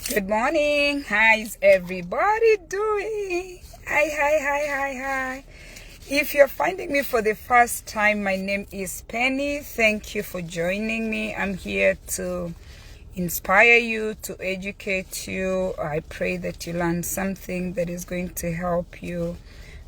Good morning. How's everybody doing? Hi. If you're finding me for the first time, my name is Penny. Thank you for joining me. I'm here to inspire you, to educate you. I pray that you learn something that is going to help you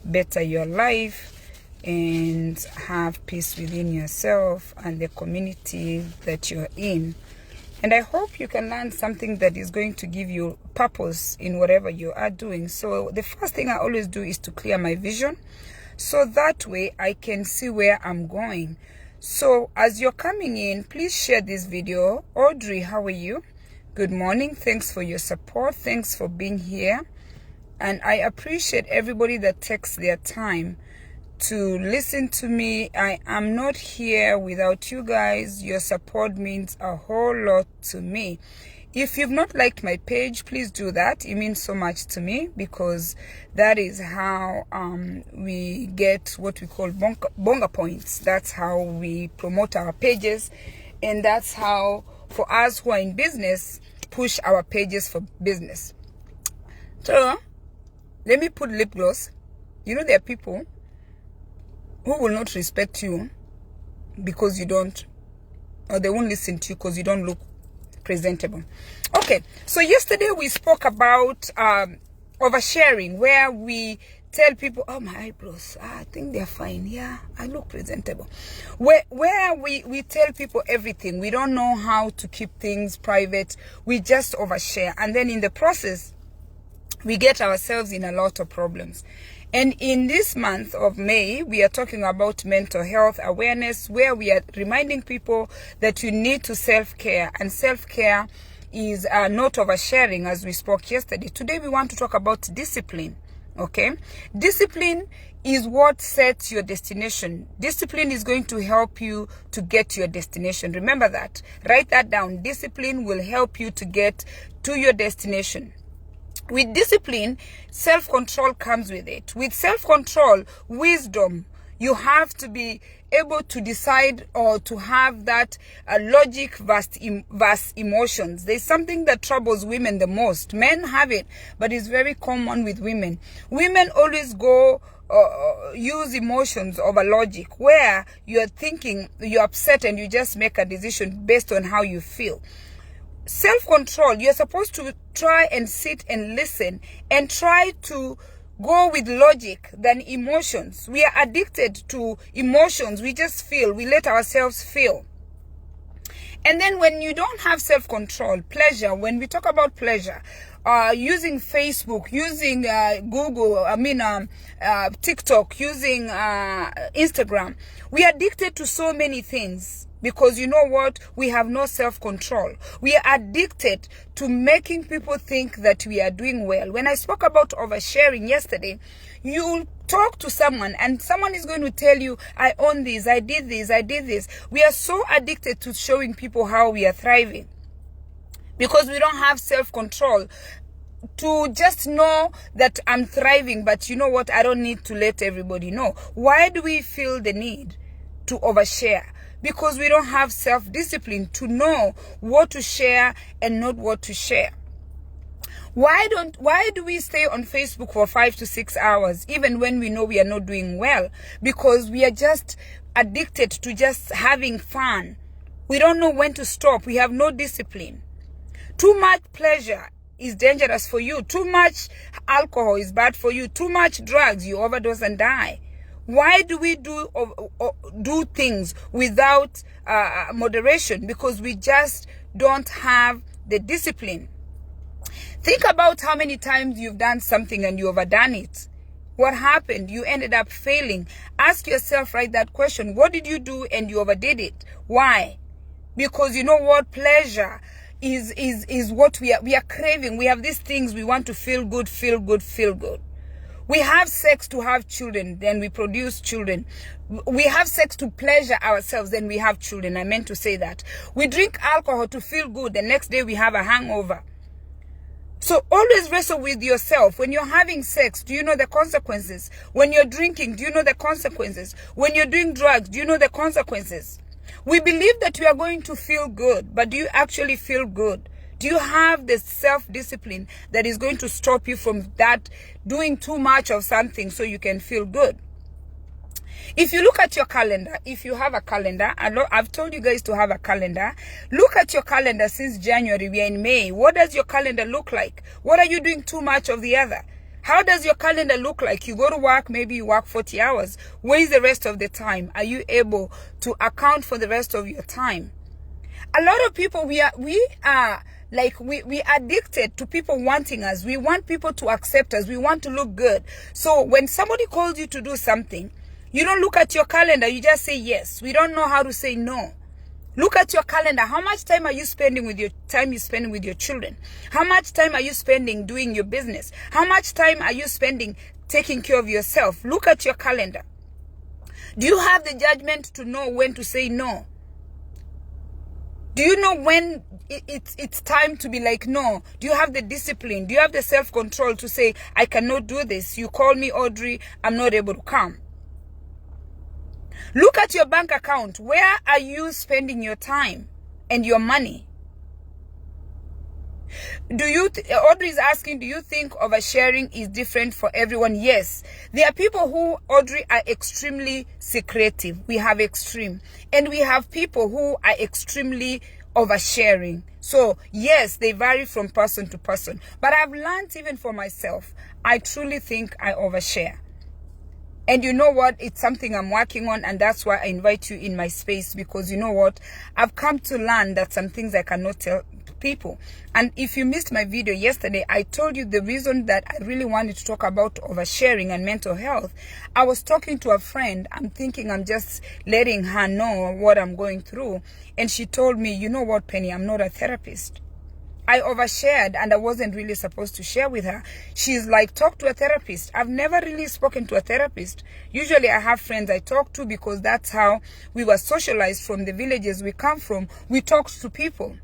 better your life and have peace within yourself and the community that you're in. And I hope you can learn something that is going to give you purpose in whatever you are doing. So the first thing I always do is to clear my vision, so that way I can see where I'm going. So as you're coming in, please share this video. Audrey, how are you? Good morning. Thanks for your support. Thanks for being here. And I appreciate everybody that takes their time to listen to me. I am not here without you guys. Your support means a whole lot to me. If you've not liked my page, please do that. It means so much to me, because that is how we get what we call bonga points. That's how we promote our pages, and that's how, for us who are in business, push our pages for business. So let me put lip gloss. You know, there are people who will not respect you because you don't, or they won't listen to you because you don't look presentable. Okay, so yesterday we spoke about oversharing, where we tell people, oh, my eyebrows, I think they're fine. Yeah, I look presentable. Where we tell people everything. We don't know how to keep things private. We just overshare. And then in the process, we get ourselves in a lot of problems. And in this month of May, we are talking about mental health awareness, where we are reminding people that you need to self-care. And self-care is not oversharing, as we spoke yesterday. Today, we want to talk about discipline. Okay? Discipline is what sets your destination. Discipline is going to help you to get to your destination. Remember that. Write that down. Discipline will help you to get to your destination. With discipline, self-control comes with it. With self-control, wisdom. You have to be able to decide, or to have that logic versus emotions. There's something that troubles women the most. Men have it, but it's very common with women. Women always go use emotions over logic, where you're thinking, you're upset, and you just make a decision based on how you feel. Self-control, you're supposed to try and sit and listen and try to go with logic than emotions. We are addicted to emotions. We just feel, we let ourselves feel. And then when you don't have self-control, pleasure, when we talk about pleasure, using Facebook, using Google, TikTok, using Instagram, we are addicted to so many things. Because you know what? We have no self-control. We are addicted to making people think that we are doing well. When I spoke about oversharing yesterday, you'll talk to someone and someone is going to tell you, I own this, I did this, I did this. We are so addicted to showing people how we are thriving, because we don't have self-control to just know that I'm thriving, but you know what? I don't need to let everybody know. Why do we feel the need to overshare? Because we don't have self-discipline to know what to share and not what to share. Why do we stay on Facebook for 5 to 6 hours, even when we know we are not doing well? Because we are just addicted to just having fun. We don't know when to stop. We have no discipline. Too much pleasure is dangerous for you. Too much alcohol is bad for you. Too much drugs, you overdose and die. Why do we do things without moderation? Because we just don't have the discipline. Think about how many times you've done something and you overdone it. What happened? You ended up failing. Ask yourself, right, that question. What did you do and you overdid it? Why? Because you know what? Pleasure is what we are craving. We have these things. We want to feel good, feel good, feel good. We have sex to have children, then we produce children. We have sex to pleasure ourselves, then we have children. I meant to say that. We drink alcohol to feel good, the next day we have a hangover. So always wrestle with yourself. When you're having sex, do you know the consequences? When you're drinking, do you know the consequences? When you're doing drugs, do you know the consequences? We believe that we are going to feel good, but do you actually feel good? Do you have the self-discipline that is going to stop you from that doing too much of something so you can feel good? If you look at your calendar, if you have a calendar, I've told you guys to have a calendar. Look at your calendar since January. We are in May. What does your calendar look like? What are you doing too much of the other? How does your calendar look like? You go to work, maybe you work 40 hours. Where is the rest of the time? Are you able to account for the rest of your time? A lot of people, we are addicted to people wanting us. We want people to accept us. We want to look good. So when somebody calls you to do something, you don't look at your calendar. You just say yes. We don't know how to say no. Look at your calendar. How much time are you spending with your children? How much time are you spending doing your business? How much time are you spending taking care of yourself? Look at your calendar. Do you have the judgment to know when to say no? Do you know when it's time to be like no? Do you have the discipline? Do you have the self-control to say, I cannot do this? You call me Audrey, I'm not able to come. Look at your bank account. Where are you spending your time and your money? Audrey is asking, do you think oversharing is different for everyone? Yes. There are people who, Audrey, are extremely secretive. We have extreme. And we have people who are extremely oversharing. So, yes, they vary from person to person. But I've learned even for myself, I truly think I overshare. And you know what? It's something I'm working on, and that's why I invite you in my space, because you know what? I've come to learn that some things I cannot tell people. And if you missed my video yesterday, I told you the reason that I really wanted to talk about oversharing and mental health. I was talking to a friend. I'm thinking I'm just letting her know what I'm going through. And she told me, you know what, Penny, I'm not a therapist. I overshared, and I wasn't really supposed to share with her. She's like, talk to a therapist. I've never really spoken to a therapist. Usually I have friends I talk to because that's how we were socialized from the villages we come from. We talked to people.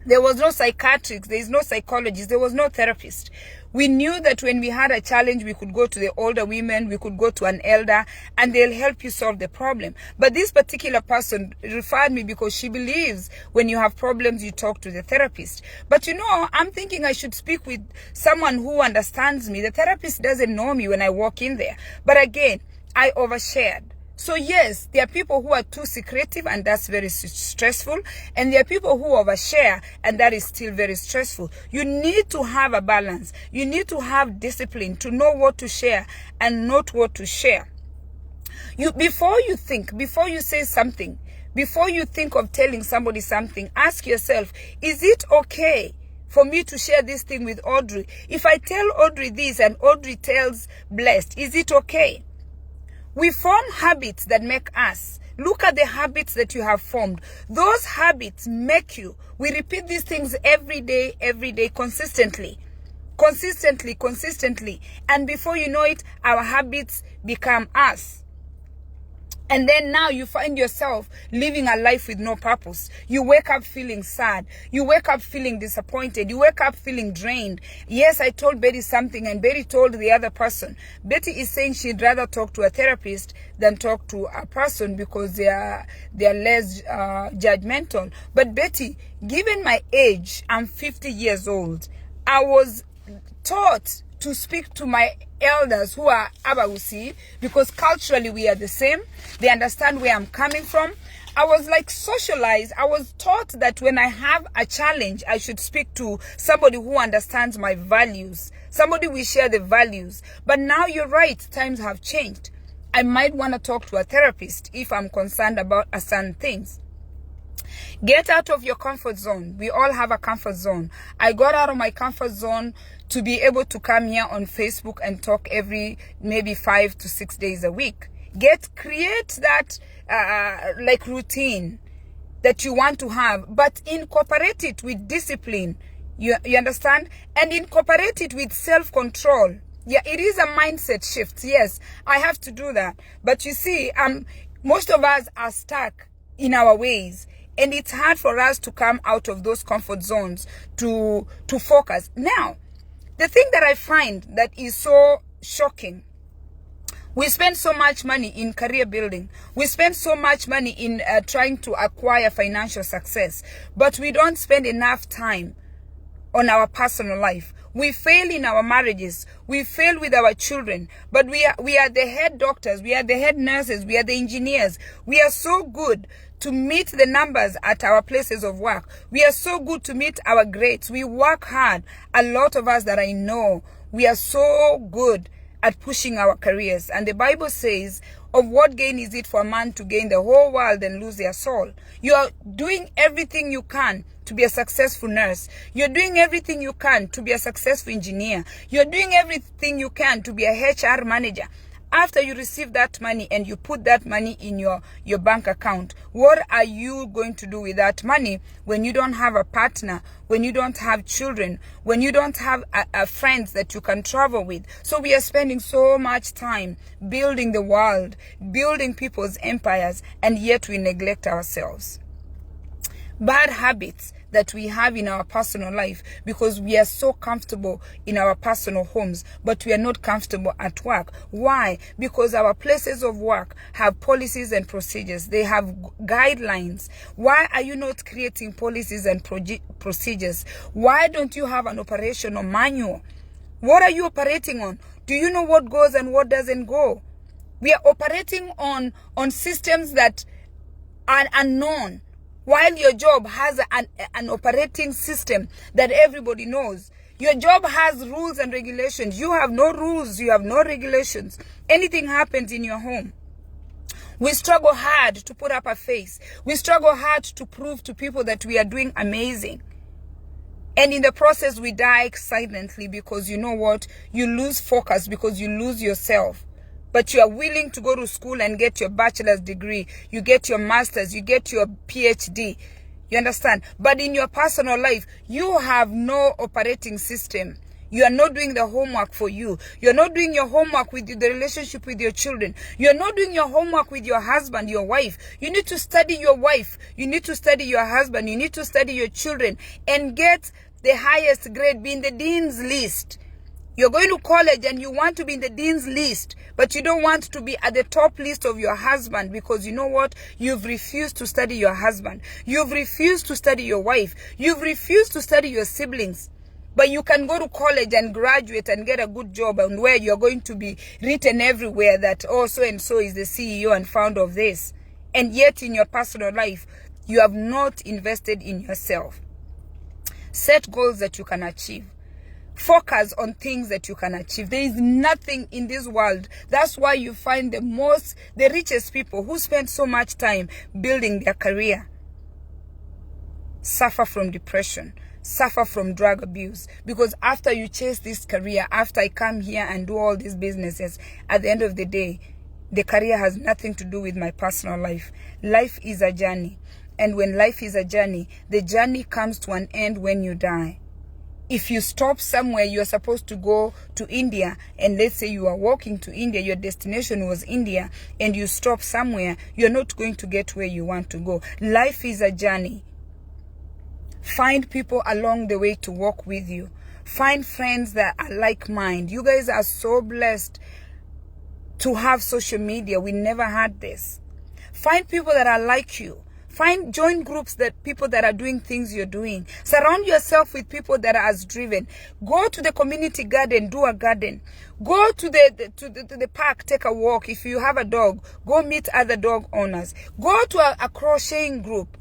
There was no psychiatrists, there is no psychologist, there was no therapist. We knew that when we had a challenge, we could go to the older women, we could go to an elder, and they'll help you solve the problem. But this particular person referred me because she believes when you have problems, you talk to the therapist. But you know, I'm thinking I should speak with someone who understands me. The therapist doesn't know me when I walk in there. But again, I overshared. So yes, there are people who are too secretive, and that's very stressful. And there are people who overshare, and that is still very stressful. You need to have a balance. You need to have discipline to know what to share and not what to share. Before you say something, before you think of telling somebody something, ask yourself, is it okay for me to share this thing with Audrey? If I tell Audrey this and Audrey tells Blessed, is it okay? We form habits that make us. Look at the habits that you have formed. Those habits make you. We repeat these things every day, consistently. And before you know it, our habits become us. And then now you find yourself living a life with no purpose. You wake up feeling sad. You wake up feeling disappointed. You wake up feeling drained. Yes, I told Betty something and Betty told the other person. Betty is saying she'd rather talk to a therapist than talk to a person because they are less judgmental. But Betty, given my age, I'm 50 years old. I was taught to speak to my elders who are Abawusi because culturally we are the same. They understand where I'm coming from. I was like socialized. I was taught that when I have a challenge, I should speak to somebody who understands my values. Somebody we share the values. But now you're right, times have changed. I might want to talk to a therapist if I'm concerned about certain things. Get out of your comfort zone. We all have a comfort zone. I got out of my comfort zone to be able to come here on Facebook and talk every maybe 5 to 6 days a week. Create that like routine that you want to have, but incorporate it with discipline. You understand? And incorporate it with self-control. Yeah, it is a mindset shift. Yes, I have to do that. But you see, most of us are stuck in our ways. And it's hard for us to come out of those comfort zones to focus. Now, the thing that I find that is so shocking, we spend so much money in career building. We spend so much money in trying to acquire financial success. But we don't spend enough time on our personal life. We fail in our marriages. We fail with our children. But we are the head doctors. We are the head nurses. We are the engineers. We are so good to meet the numbers at our places of work. We are so good to meet our grades. We work hard. A lot of us that I know, we are so good at pushing our careers. And the Bible says, of what gain is it for a man to gain the whole world and lose their soul? You are doing everything you can to be a successful nurse. You're doing everything you can to be a successful engineer. You're doing everything you can to be a HR manager. After you receive that money and you put that money in your bank account, what are you going to do with that money when you don't have a partner, when you don't have children, when you don't have friends that you can travel with? So we are spending so much time building the world, building people's empires, and yet we neglect ourselves. Bad habits that we have in our personal life because we are so comfortable in our personal homes, but we are not comfortable at work. Why? Because our places of work have policies and procedures. They have guidelines. Why are you not creating policies and procedures? Why don't you have an operational manual? What are you operating on? Do you know what goes and what doesn't go? We are operating on systems that are unknown, while your job has an operating system that everybody knows. Your job has rules and regulations. You have no rules. You have no regulations. Anything happens in your home. We struggle hard to put up a face. We struggle hard to prove to people that we are doing amazing. And in the process, we die silently because you know what? You lose focus because you lose yourself. But you are willing to go to school and get your bachelor's degree. You get your master's. You get your PhD. You understand? But in your personal life, you have no operating system. You are not doing the homework for you. You're not doing your homework with the relationship with your children. You're not doing your homework with your husband, your wife. You need to study your wife. You need to study your husband. You need to study your children and get the highest grade, be in the dean's list. You're going to college and you want to be in the dean's list, but you don't want to be at the top list of your husband because you know what? You've refused to study your husband. You've refused to study your wife. You've refused to study your siblings. But you can go to college and graduate and get a good job, and where you're going to be written everywhere that, oh, so-and-so is the CEO and founder of this. And yet in your personal life, you have not invested in yourself. Set goals that you can achieve. Focus on things that you can achieve. There is nothing in this world. That's why you find the richest people who spend so much time building their career suffer from depression, suffer from drug abuse. Because after you chase this career, after I come here and do all these businesses, at the end of the day, the career has nothing to do with my personal life. Life is a journey. And when life is a journey, the journey comes to an end when you die. If you stop somewhere, you're supposed to go to India, and let's say you are walking to India, your destination was India, and you stop somewhere, you're not going to get where you want to go. Life is a journey. Find people along the way to walk with you. Find friends that are like-minded. You guys are so blessed to have social media. We never had this. Find people that are like you. Join groups that people that are doing things you're doing. Surround yourself with people that are as driven. Go to the community garden, do a garden. Go to the park, take a walk. If you have a dog, go meet other dog owners. Go to a crocheting group.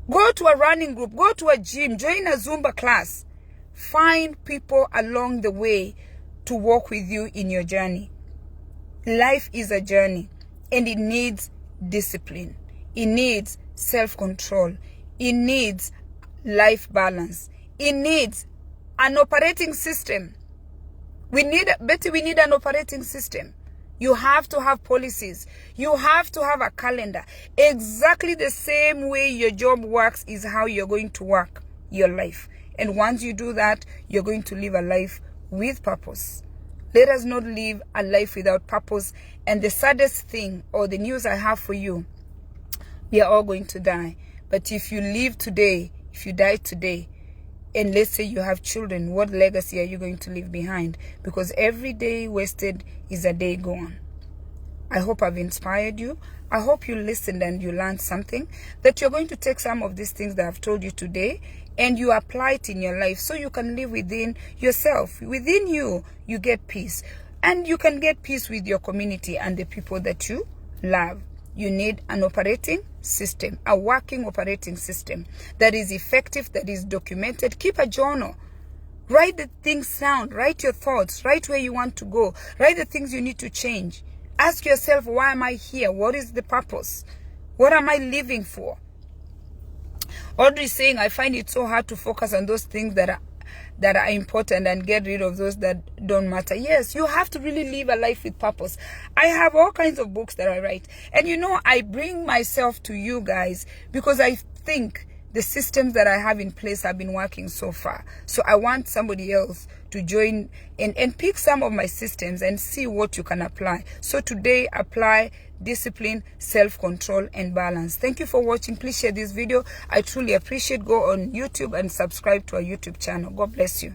Go to a running group. Go to a gym. Join a Zumba class. Find people along the way to walk with you in your journey. Life is a journey, and it needs discipline. It needs self-control. It needs life balance. It needs an operating system. We need an operating system. You have to have policies. You have to have a calendar. Exactly the same way your job works is how you're going to work your life. And once you do that, you're going to live a life with purpose. Let us not live a life without purpose. And the saddest thing, or the news I have for you, we are all going to die. But if you live today, if you die today, and let's say you have children, what legacy are you going to leave behind? Because every day wasted is a day gone. I hope I've inspired you. I hope you listened and you learned something, that you're going to take some of these things that I've told you today and you apply it in your life so you can live within yourself. Within you, you get peace. And you can get peace with your community and the people that you love. You need an operating system, a working operating system that is effective, that is documented. Keep a journal. Write the things down. Write your thoughts. Write where you want to go. Write the things you need to change. Ask yourself, why am I here? What is the purpose? What am I living for? Audrey is saying, I find it so hard to focus on those things that are important and get rid of those that don't matter. Yes, you have to really live a life with purpose. I have all kinds of books that I write. And you know, I bring myself to you guys because I think the systems that I have in place have been working so far. So I want somebody else to join and pick some of my systems and see what you can apply. So today, apply discipline, self-control, and balance. Thank you for watching. Please share this video. I truly appreciate. Go on YouTube and subscribe to our YouTube channel. God bless you.